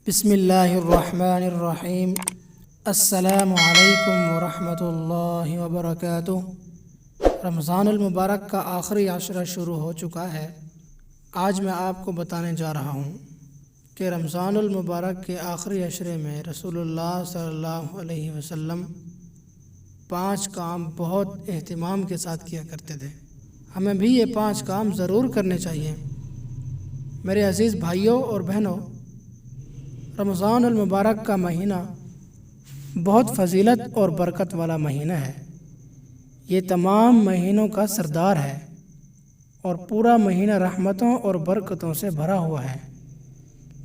بسم اللہ الرحمن الرحیم۔ السلام علیکم ورحمۃ اللہ وبرکاتہ۔ رمضان المبارک کا آخری عشرہ شروع ہو چکا ہے۔ آج میں آپ کو بتانے جا رہا ہوں کہ رمضان المبارک کے آخری عشرے میں رسول اللہ صلی اللہ علیہ وسلم 5 کام بہت اہتمام کے ساتھ کیا کرتے تھے۔ ہمیں بھی یہ 5 کام ضرور کرنے چاہیے۔ میرے عزیز بھائیوں اور بہنوں، رمضان المبارک کا مہینہ بہت فضیلت اور برکت والا مہینہ ہے۔ یہ تمام مہینوں کا سردار ہے اور پورا مہینہ رحمتوں اور برکتوں سے بھرا ہوا ہے،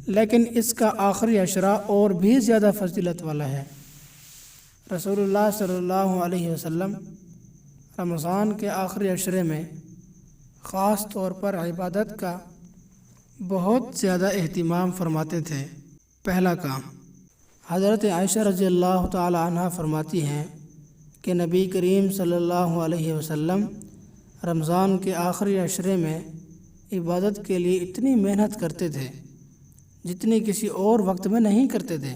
لیکن اس کا آخری عشرہ اور بھی زیادہ فضیلت والا ہے۔ رسول اللہ صلی اللہ علیہ وسلم رمضان کے آخری عشرے میں خاص طور پر عبادت کا بہت زیادہ اہتمام فرماتے تھے۔ پہلا کام، حضرت عائشہ رضی اللہ تعالی عنہ فرماتی ہیں کہ نبی کریم صلی اللہ علیہ وسلم رمضان کے آخری عشرے میں عبادت کے لیے اتنی محنت کرتے تھے جتنی کسی اور وقت میں نہیں کرتے تھے۔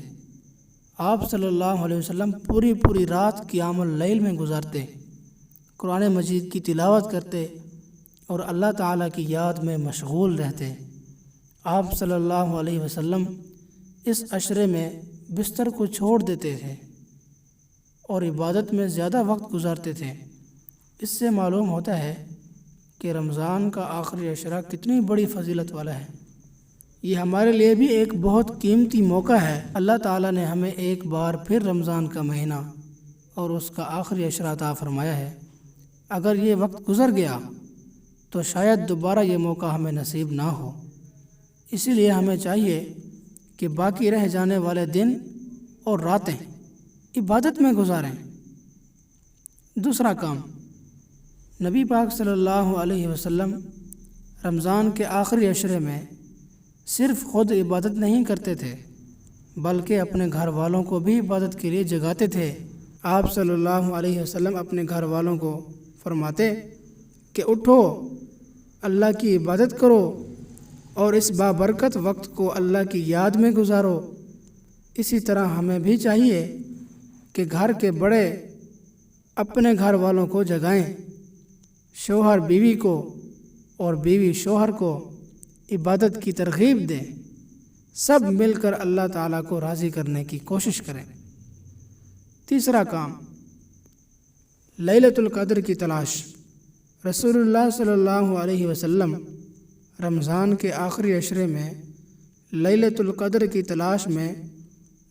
آپ صلی اللہ علیہ وسلم پوری رات قیام اللیل میں گزارتے، قرآن مجید کی تلاوت کرتے اور اللہ تعالیٰ کی یاد میں مشغول رہتے۔ آپ صلی اللہ علیہ وسلم اس عشرے میں بستر کو چھوڑ دیتے تھے اور عبادت میں زیادہ وقت گزارتے تھے۔ اس سے معلوم ہوتا ہے کہ رمضان کا آخری عشرہ کتنی بڑی فضیلت والا ہے۔ یہ ہمارے لیے بھی ایک بہت قیمتی موقع ہے۔ اللہ تعالیٰ نے ہمیں ایک بار پھر رمضان کا مہینہ اور اس کا آخری عشرہ عطا فرمایا ہے۔ اگر یہ وقت گزر گیا تو شاید دوبارہ یہ موقع ہمیں نصیب نہ ہو۔ اسی لیے ہمیں چاہیے کہ باقی رہ جانے والے دن اور راتیں عبادت میں گزاریں۔ دوسرا کام، نبی پاک صلی اللہ علیہ وسلم رمضان کے آخری عشرے میں صرف خود عبادت نہیں کرتے تھے بلکہ اپنے گھر والوں کو بھی عبادت کے لیے جگاتے تھے۔ آپ صلی اللہ علیہ وسلم اپنے گھر والوں کو فرماتے کہ اٹھو، اللہ کی عبادت کرو اور اس بابرکت وقت کو اللہ کی یاد میں گزارو۔ اسی طرح ہمیں بھی چاہیے کہ گھر کے بڑے اپنے گھر والوں کو جگائیں، شوہر بیوی کو اور بیوی شوہر کو عبادت کی ترغیب دیں، سب مل کر اللہ تعالیٰ کو راضی کرنے کی کوشش کریں۔ تیسرا کام، لیلۃ القدر کی تلاش۔ رسول اللہ صلی اللہ علیہ وسلم رمضان کے آخری عشرے میں لیلۃ القدر کی تلاش میں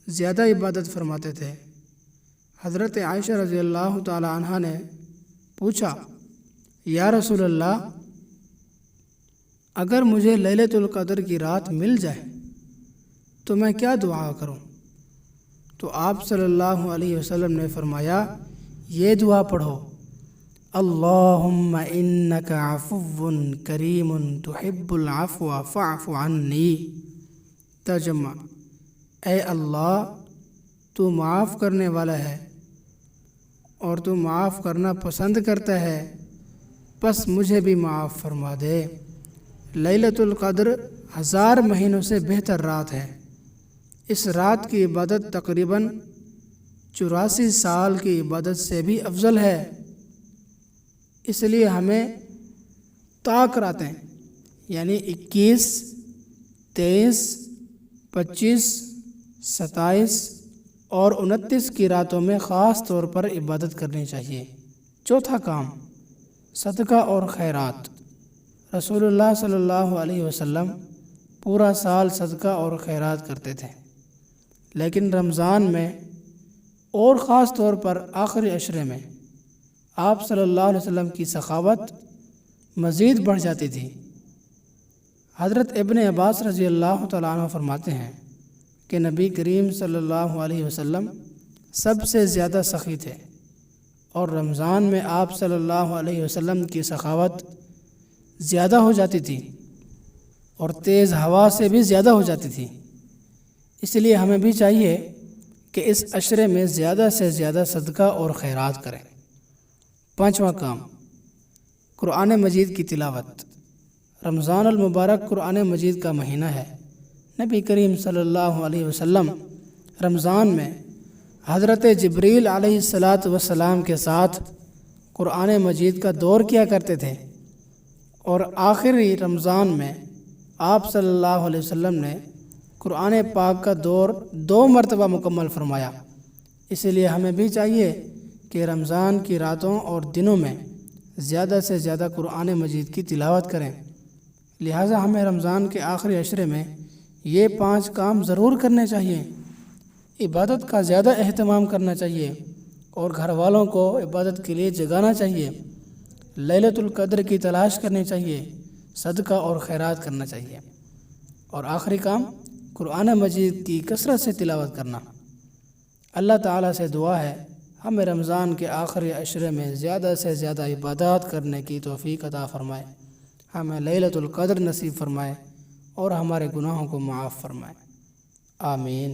زیادہ عبادت فرماتے تھے۔ حضرت عائشہ رضی اللہ تعالی عنہ نے پوچھا، یا رسول اللہ، اگر مجھے لیلۃ القدر کی رات مل جائے تو میں کیا دعا کروں؟ تو آپ صلی اللہ علیہ وسلم نے فرمایا، یہ دعا پڑھو، اللہم انک عفو کریم تحب العفو فاعف عنی۔ ترجمہ، اے اللہ، تو معاف کرنے والا ہے اور تو معاف کرنا پسند کرتا ہے، پس مجھے بھی معاف فرما دے۔ لیلۃ القدر 1000 مہینوں سے بہتر رات ہے۔ اس رات کی عبادت تقریباً 84 سال کی عبادت سے بھی افضل ہے۔ اس لیے ہمیں طاق راتیں یعنی 21، 23، 25، 27 اور 29 کی راتوں میں خاص طور پر عبادت کرنی چاہیے۔ چوتھا کام، صدقہ اور خیرات۔ رسول اللہ صلی اللہ علیہ وسلم پورا سال صدقہ اور خیرات کرتے تھے، لیکن رمضان میں اور خاص طور پر آخری عشرے میں آپ صلی اللہ علیہ وسلم کی سخاوت مزید بڑھ جاتی تھی۔ حضرت ابن عباس رضی اللہ تعالیٰ عنہ فرماتے ہیں کہ نبی کریم صلی اللہ علیہ وسلم سب سے زیادہ سخی تھے اور رمضان میں آپ صلی اللہ علیہ وسلم کی سخاوت زیادہ ہو جاتی تھی اور تیز ہوا سے بھی زیادہ ہو جاتی تھی۔ اس لیے ہمیں بھی چاہیے کہ اس عشرے میں زیادہ سے زیادہ صدقہ اور خیرات کریں۔ پانچواں کام، قرآن مجید کی تلاوت۔ رمضان المبارک قرآن مجید کا مہینہ ہے۔ نبی کریم صلی اللہ علیہ وسلم رمضان میں حضرت جبریل علیہ السلام کے ساتھ قرآن مجید کا دور کیا کرتے تھے، اور آخری رمضان میں آپ صلی اللہ علیہ وسلم نے قرآن پاک کا دور 2 مرتبہ مکمل فرمایا۔ اسی لیے ہمیں بھی چاہیے کہ رمضان کی راتوں اور دنوں میں زیادہ سے زیادہ قرآن مجید کی تلاوت کریں۔ لہٰذا ہمیں رمضان کے آخری عشرے میں یہ 5 کام ضرور کرنے چاہیے۔ عبادت کا زیادہ اہتمام کرنا چاہیے اور گھر والوں کو عبادت کے لیے جگانا چاہیے، لیلۃ القدر کی تلاش کرنی چاہیے، صدقہ اور خیرات کرنا چاہیے، اور آخری کام قرآن مجید کی کثرت سے تلاوت کرنا۔ اللہ تعالیٰ سے دعا ہے ہمیں رمضان کے آخری عشرے میں زیادہ سے زیادہ عبادات کرنے کی توفیق عطا فرمائے، ہمیں لیلۃ القدر نصیب فرمائے اور ہمارے گناہوں کو معاف فرمائے، آمین۔